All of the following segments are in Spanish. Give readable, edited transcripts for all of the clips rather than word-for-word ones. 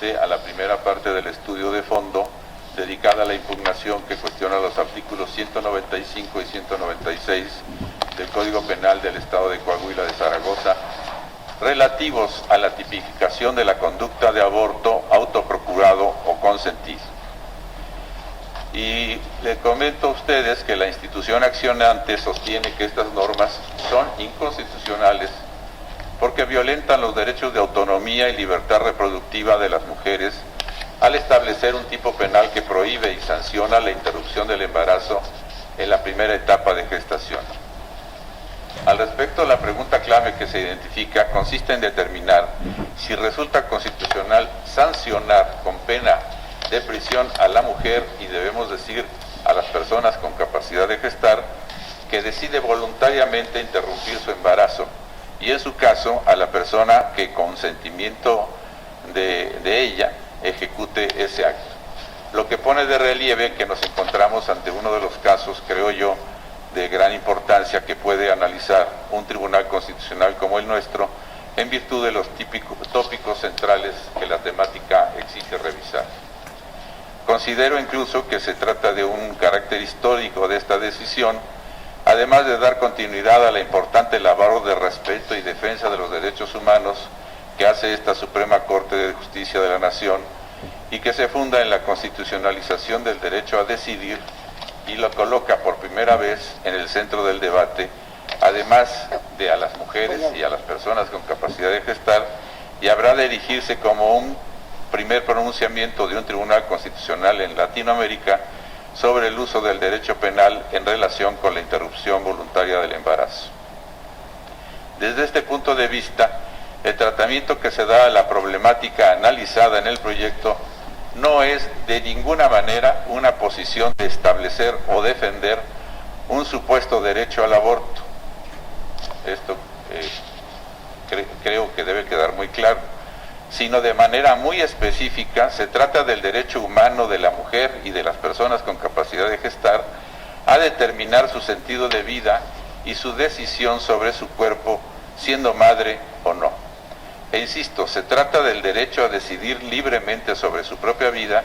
referente a la primera parte del estudio de fondo dedicada a la impugnación que cuestiona los artículos 195 y 196 del Código Penal del Estado de Coahuila de Zaragoza, relativos a la tipificación de la conducta de aborto autoprocurado o consentido. Y les comento a ustedes que la institución accionante sostiene que estas normas son inconstitucionales porque violentan los derechos de autonomía y libertad reproductiva de las mujeres al establecer un tipo penal que prohíbe y sanciona la interrupción del embarazo en la primera etapa de gestación. Al respecto, la pregunta clave que se identifica consiste en determinar si resulta constitucional sancionar con pena de prisión a la mujer, y debemos decir a las personas con capacidad de gestar, que decide voluntariamente interrumpir su embarazo, y en su caso a la persona que con consentimiento de ella ejecute ese acto. Lo que pone de relieve que nos encontramos ante uno de los casos, creo yo, de gran importancia que puede analizar un tribunal constitucional como el nuestro, en virtud de los tópicos centrales que la temática exige revisar. Considero incluso que se trata de un carácter histórico de esta decisión, además de dar continuidad a la importante labor de respeto y defensa de los derechos humanos que hace esta Suprema Corte de Justicia de la Nación y que se funda en la constitucionalización del derecho a decidir y lo coloca por primera vez en el centro del debate, además de a las mujeres y a las personas con capacidad de gestar, y habrá de erigirse como un primer pronunciamiento de un tribunal constitucional en Latinoamérica sobre el uso del derecho penal en relación con la interrupción voluntaria del embarazo. Desde este punto de vista, el tratamiento que se da a la problemática analizada en el proyecto no es de ninguna manera una posición de establecer o defender un supuesto derecho al aborto. Esto creo que debe quedar muy claro, sino de manera muy específica se trata del derecho humano de la mujer y de las personas con capacidad de gestar a determinar su sentido de vida y su decisión sobre su cuerpo, siendo madre o no. E insisto, se trata del derecho a decidir libremente sobre su propia vida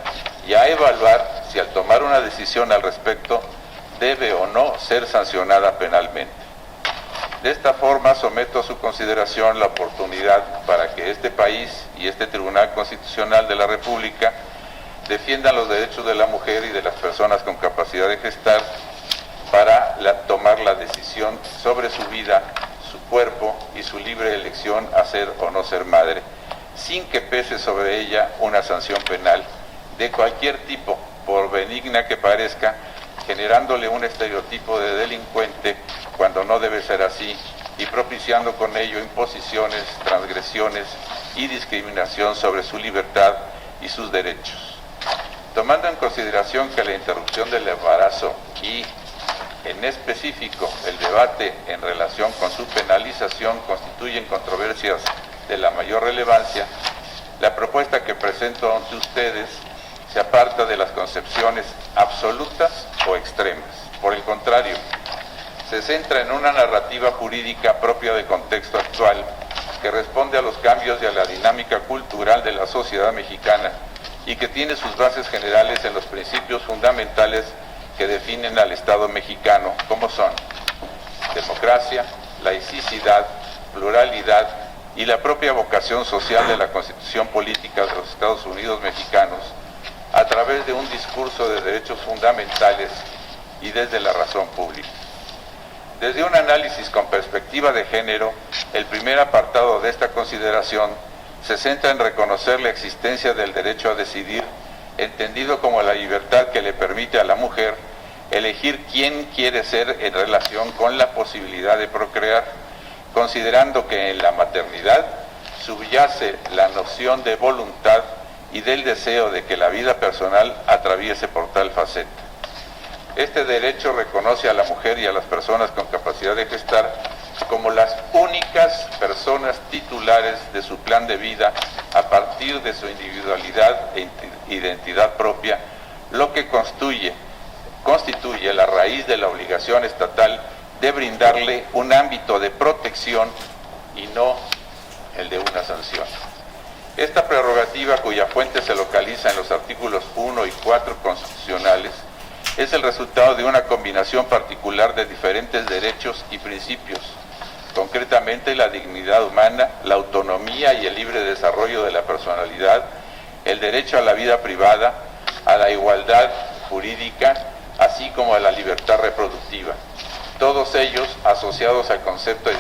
y a evaluar si al tomar una decisión al respecto debe o no ser sancionada penalmente. De esta forma someto a su consideración la oportunidad para que este país y este Tribunal Constitucional de la República defiendan los derechos de la mujer y de las personas con capacidad de gestar para tomar la decisión sobre su vida, su cuerpo y su libre elección a ser o no ser madre, sin que pese sobre ella una sanción penal de cualquier tipo, por benigna que parezca, generándole un estereotipo de delincuente cuando no debe ser así y propiciando con ello imposiciones, transgresiones y discriminación sobre su libertad y sus derechos. Tomando en consideración que la interrupción del embarazo y en específico el debate en relación con su penalización constituyen controversias de la mayor relevancia, la propuesta que presento ante ustedes se aparta de las concepciones absolutas o extremas. Por el contrario, se centra en una narrativa jurídica propia del contexto actual que responde a los cambios y a la dinámica cultural de la sociedad mexicana y que tiene sus bases generales en los principios fundamentales que definen al Estado mexicano, como son democracia, laicidad, pluralidad y la propia vocación social de la Constitución Política de los Estados Unidos mexicanos, a través de un discurso de derechos fundamentales y desde la razón pública. Desde un análisis con perspectiva de género, el primer apartado de esta consideración se centra en reconocer la existencia del derecho a decidir, entendido como la libertad que le permite a la mujer elegir quién quiere ser en relación con la posibilidad de procrear, considerando que en la maternidad subyace la noción de voluntad y del deseo de que la vida personal atraviese por tal faceta. Este derecho reconoce a la mujer y a las personas con capacidad de gestar como las únicas personas titulares de su plan de vida a partir de su individualidad e identidad propia, lo que constituye la raíz de la obligación estatal de brindarle un ámbito de protección y no el de una sanción. Esta prerrogativa, cuya fuente se localiza en los artículos 1 y 4 constitucionales, es el resultado de una combinación particular de diferentes derechos y principios, concretamente la dignidad humana, la autonomía y el libre desarrollo de la personalidad, el derecho a la vida privada, a la igualdad jurídica, así como a la libertad reproductiva, todos ellos asociados al concepto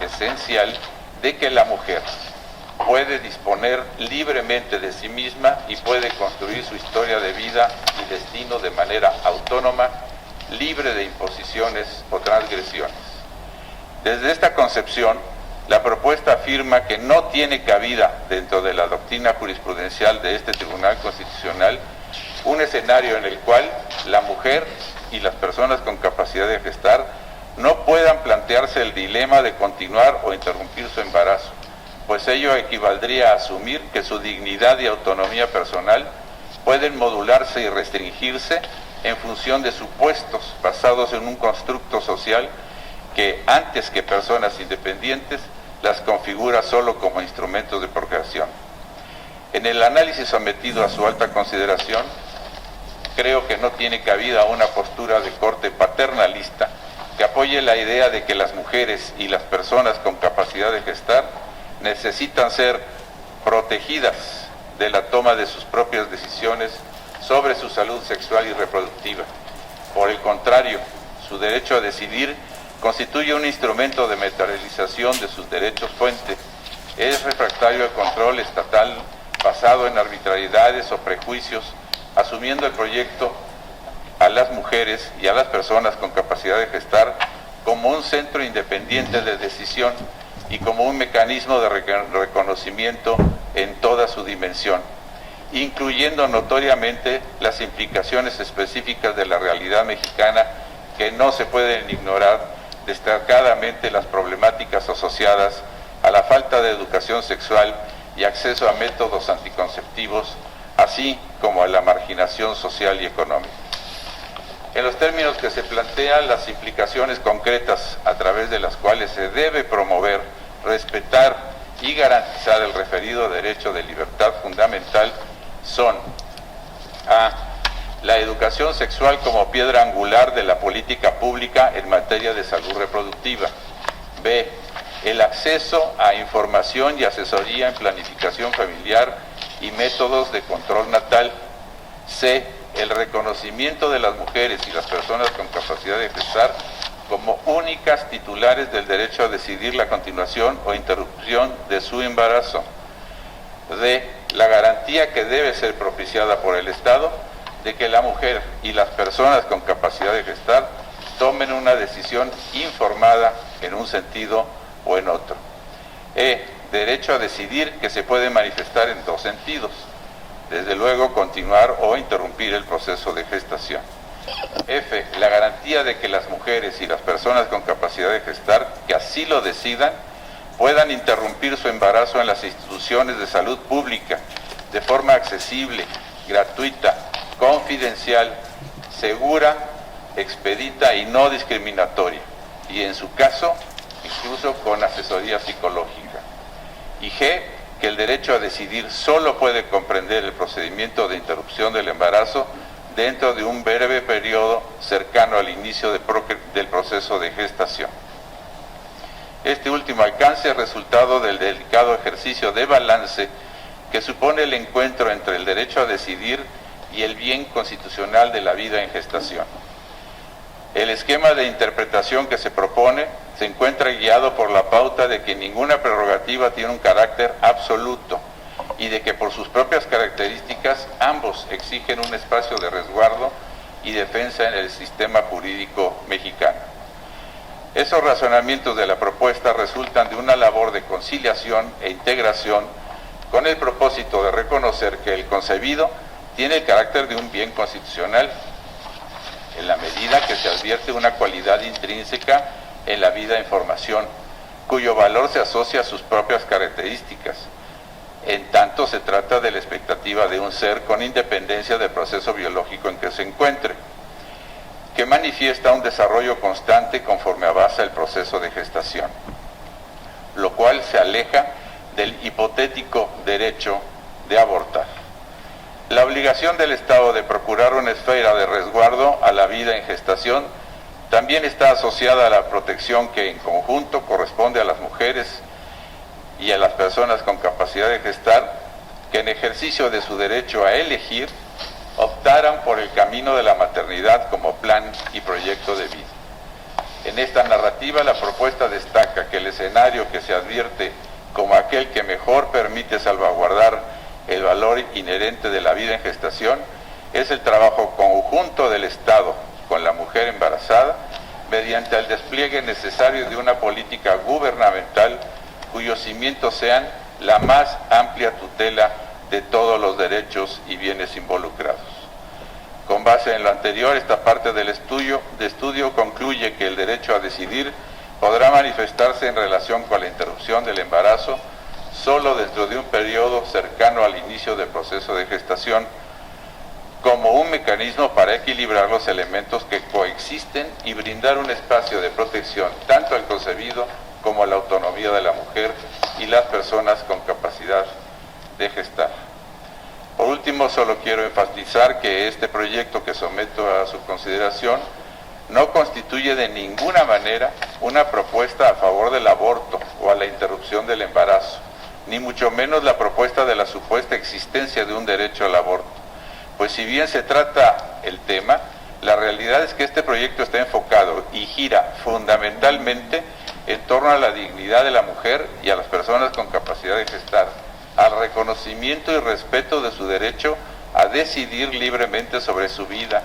esencial de que la mujer puede disponer libremente de sí misma y puede construir su historia de vida y destino de manera autónoma, libre de imposiciones o transgresiones. Desde esta concepción, la propuesta afirma que no tiene cabida dentro de la doctrina jurisprudencial de este Tribunal Constitucional un escenario en el cual la mujer y las personas con capacidad de gestar no puedan plantearse el dilema de continuar o interrumpir su embarazo, pues ello equivaldría a asumir que su dignidad y autonomía personal pueden modularse y restringirse en función de supuestos basados en un constructo social que, antes que personas independientes, las configura solo como instrumentos de procreación. En el análisis sometido a su alta consideración, creo que no tiene cabida una postura de corte paternalista que apoye la idea de que las mujeres y las personas con capacidad de gestar necesitan ser protegidas de la toma de sus propias decisiones sobre su salud sexual y reproductiva. Por el contrario, su derecho a decidir constituye un instrumento de materialización de sus derechos fuente. Es refractario al control estatal basado en arbitrariedades o prejuicios, asumiendo el proyecto a las mujeres y a las personas con capacidad de gestar como un centro independiente de decisión y como un mecanismo de reconocimiento en toda su dimensión, incluyendo notoriamente las implicaciones específicas de la realidad mexicana que no se pueden ignorar, destacadamente las problemáticas asociadas a la falta de educación sexual y acceso a métodos anticonceptivos, así como a la marginación social y económica. En los términos que se plantean, las implicaciones concretas a través de las cuales se debe promover, respetar y garantizar el referido derecho de libertad fundamental son: a. La educación sexual como piedra angular de la política pública en materia de salud reproductiva. B. El acceso a información y asesoría en planificación familiar y métodos de control natal. C. El reconocimiento de las mujeres y las personas con capacidad de gestar como únicas titulares del derecho a decidir la continuación o interrupción de su embarazo. D. La garantía que debe ser propiciada por el Estado de que la mujer y las personas con capacidad de gestar tomen una decisión informada en un sentido o en otro. E. Derecho a decidir que se puede manifestar en dos sentidos: desde luego continuar o interrumpir el proceso de gestación. F. La garantía de que las mujeres y las personas con capacidad de gestar que así lo decidan puedan interrumpir su embarazo en las instituciones de salud pública de forma accesible, gratuita, confidencial, segura, expedita y no discriminatoria, y en su caso, incluso con asesoría psicológica. Y G. Que el derecho a decidir solo puede comprender el procedimiento de interrupción del embarazo dentro de un breve periodo cercano al inicio del proceso de gestación. Este último alcance es resultado del delicado ejercicio de balance que supone el encuentro entre el derecho a decidir y el bien constitucional de la vida en gestación. El esquema de interpretación que se propone se encuentra guiado por la pauta de que ninguna prerrogativa tiene un carácter absoluto y de que por sus propias características ambos exigen un espacio de resguardo y defensa en el sistema jurídico mexicano. Esos razonamientos de la propuesta resultan de una labor de conciliación e integración con el propósito de reconocer que el concebido tiene el carácter de un bien constitucional, en la medida que se advierte una cualidad intrínseca en la vida en formación, cuyo valor se asocia a sus propias características, en tanto se trata de la expectativa de un ser con independencia del proceso biológico en que se encuentre, que manifiesta un desarrollo constante conforme avanza el proceso de gestación, lo cual se aleja del hipotético derecho de abortar. La obligación del Estado de procurar una esfera de resguardo a la vida en gestación también está asociada a la protección que en conjunto corresponde a las mujeres y a las personas con capacidad de gestar, que en ejercicio de su derecho a elegir, optaran por el camino de la maternidad como plan y proyecto de vida. En esta narrativa, la propuesta destaca que el escenario que se advierte como aquel que mejor permite salvaguardar el valor inherente de la vida en gestación es el trabajo conjunto del Estado con la mujer embarazada, mediante el despliegue necesario de una política gubernamental cuyos cimientos sean la más amplia tutela de todos los derechos y bienes involucrados. Con base en lo anterior, esta parte del estudio concluye que el derecho a decidir podrá manifestarse en relación con la interrupción del embarazo solo dentro de un periodo cercano al inicio del proceso de gestación, como un mecanismo para equilibrar los elementos que coexisten y brindar un espacio de protección tanto al concebido como a la autonomía de la mujer y las personas con capacidad de gestar. Por último, solo quiero enfatizar que este proyecto que someto a su consideración no constituye de ninguna manera una propuesta a favor del aborto o a la interrupción del embarazo, ni mucho menos la propuesta de la supuesta existencia de un derecho al aborto. Pues si bien se trata el tema, la realidad es que este proyecto está enfocado y gira fundamentalmente en torno a la dignidad de la mujer y a las personas con capacidad de gestar, al reconocimiento y respeto de su derecho a decidir libremente sobre su vida,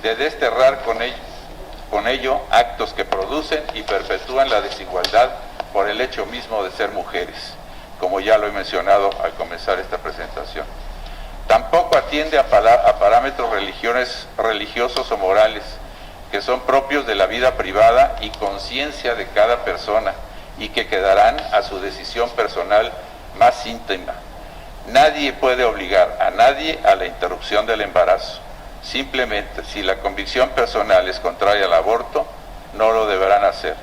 de desterrar con ello actos que producen y perpetúan la desigualdad por el hecho mismo de ser mujeres, como ya lo he mencionado al comenzar esta presentación. Tampoco atiende a parámetros religiosos o morales que son propios de la vida privada y conciencia de cada persona y que quedarán a su decisión personal más íntima. Nadie puede obligar a nadie a la interrupción del embarazo. Simplemente, si la convicción personal es contraria al aborto, no lo deberán hacer,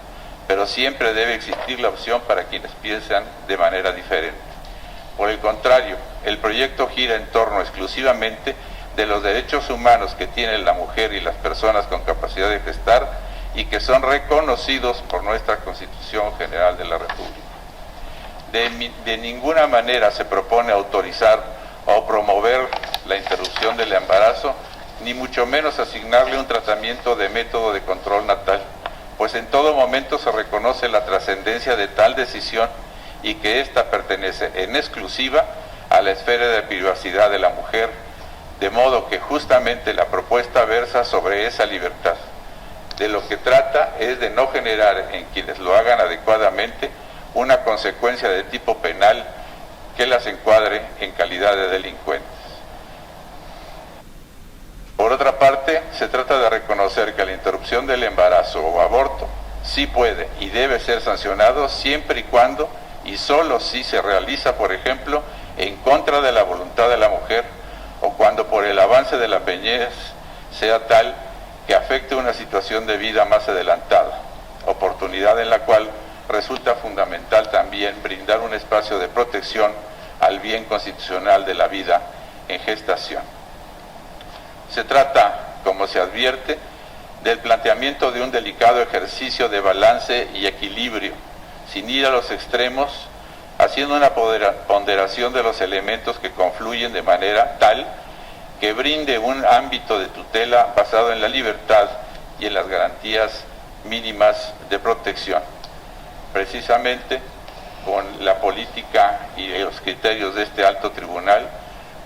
pero siempre debe existir la opción para quienes piensan de manera diferente. Por el contrario, el proyecto gira en torno exclusivamente de los derechos humanos que tienen la mujer y las personas con capacidad de gestar y que son reconocidos por nuestra Constitución General de la República. De ninguna manera se propone autorizar o promover la interrupción del embarazo, ni mucho menos asignarle un tratamiento de método de control natal, pues en todo momento se reconoce la trascendencia de tal decisión y que ésta pertenece en exclusiva a la esfera de privacidad de la mujer, de modo que justamente la propuesta versa sobre esa libertad. De lo que trata es de no generar en quienes lo hagan adecuadamente una consecuencia de tipo penal que las encuadre en calidad de delincuentes. Por otra parte, se trata de reconocer que la interrupción del embarazo o aborto sí puede y debe ser sancionado siempre y cuando y solo si se realiza, por ejemplo, en contra de la voluntad de la mujer o cuando por el avance de la peñez sea tal que afecte una situación de vida más adelantada, oportunidad en la cual resulta fundamental también brindar un espacio de protección al bien constitucional de la vida en gestación. Se trata, como se advierte, del planteamiento de un delicado ejercicio de balance y equilibrio, sin ir a los extremos, haciendo una ponderación de los elementos que confluyen de manera tal que brinde un ámbito de tutela basado en la libertad y en las garantías mínimas de protección. Precisamente con la política y los criterios de este alto tribunal,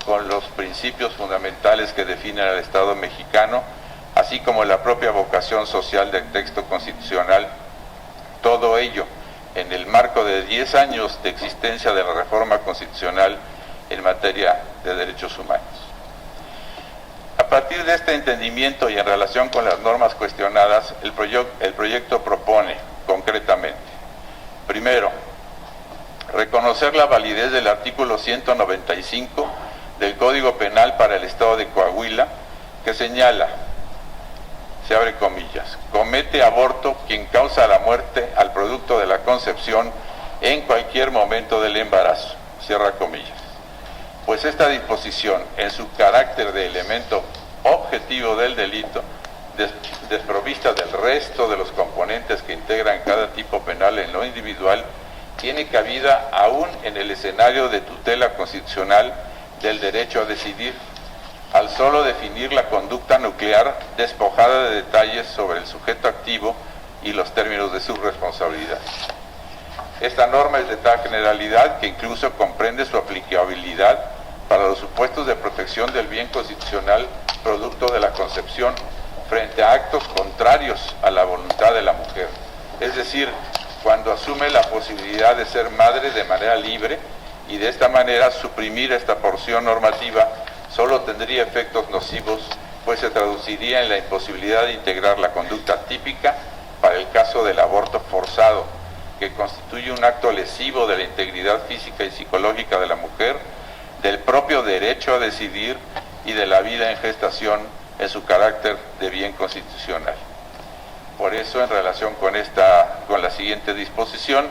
con los principios fundamentales que definen al Estado mexicano, así como la propia vocación social del texto constitucional, todo ello en el marco de 10 años de existencia de la reforma constitucional en materia de derechos humanos. A partir de este entendimiento y en relación con las normas cuestionadas, el proyecto propone concretamente, primero, reconocer la validez del artículo 195 del Código Penal para el Estado de Coahuila, que señala, se abre comillas, comete aborto quien causa la muerte al producto de la concepción en cualquier momento del embarazo, cierra comillas. Pues esta disposición, en su carácter de elemento objetivo del delito, desprovista del resto de los componentes que integran cada tipo penal en lo individual, tiene cabida aún en el escenario de tutela constitucional del derecho a decidir, al solo definir la conducta nuclear despojada de detalles sobre el sujeto activo y los términos de su responsabilidad. Esta norma es de tal generalidad que incluso comprende su aplicabilidad para los supuestos de protección del bien constitucional producto de la concepción frente a actos contrarios a la voluntad de la mujer, es decir, cuando asume la posibilidad de ser madre de manera libre, y de esta manera suprimir esta porción normativa solo tendría efectos nocivos, pues se traduciría en la imposibilidad de integrar la conducta típica para el caso del aborto forzado, que constituye un acto lesivo de la integridad física y psicológica de la mujer, del propio derecho a decidir y de la vida en gestación en su carácter de bien constitucional. Por eso, en relación con la siguiente disposición,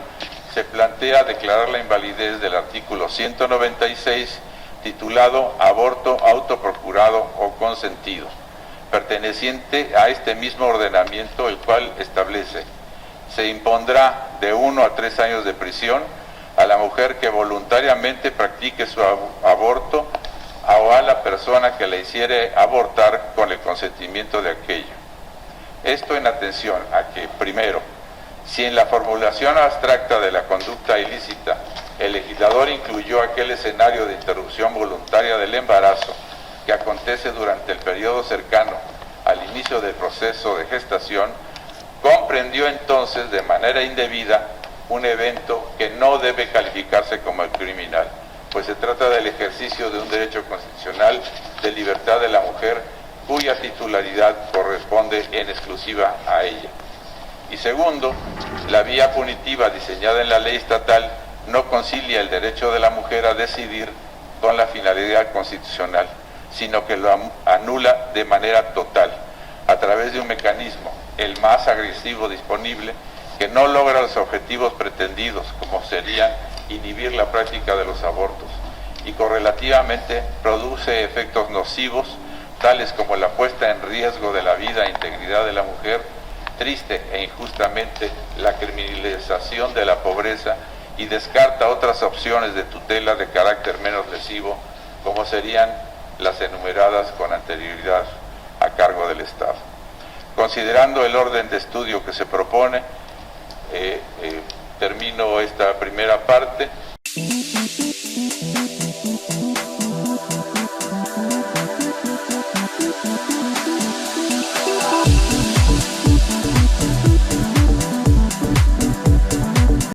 se plantea declarar la invalidez del artículo 196, titulado Aborto autoprocurado o consentido, perteneciente a este mismo ordenamiento, el cual establece: se impondrá de 1 a 3 años de prisión a la mujer que voluntariamente practique su aborto o a la persona que la hiciere abortar con el consentimiento de aquello. Esto en atención a que, primero, si en la formulación abstracta de la conducta ilícita el legislador incluyó aquel escenario de interrupción voluntaria del embarazo que acontece durante el periodo cercano al inicio del proceso de gestación, comprendió entonces de manera indebida un evento que no debe calificarse como el criminal, pues se trata del ejercicio de un derecho constitucional de libertad de la mujer cuya titularidad corresponde en exclusiva a ella. Y segundo, la vía punitiva diseñada en la ley estatal no concilia el derecho de la mujer a decidir con la finalidad constitucional, sino que lo anula de manera total, a través de un mecanismo, el más agresivo disponible, que no logra los objetivos pretendidos, como sería inhibir la práctica de los abortos, y correlativamente produce efectos nocivos, tales como la puesta en riesgo de la vida e integridad de la mujer, triste e injustamente la criminalización de la pobreza, y descarta otras opciones de tutela de carácter menos lesivo, como serían las enumeradas con anterioridad a cargo del Estado. Considerando el orden de estudio que se propone, termino esta primera parte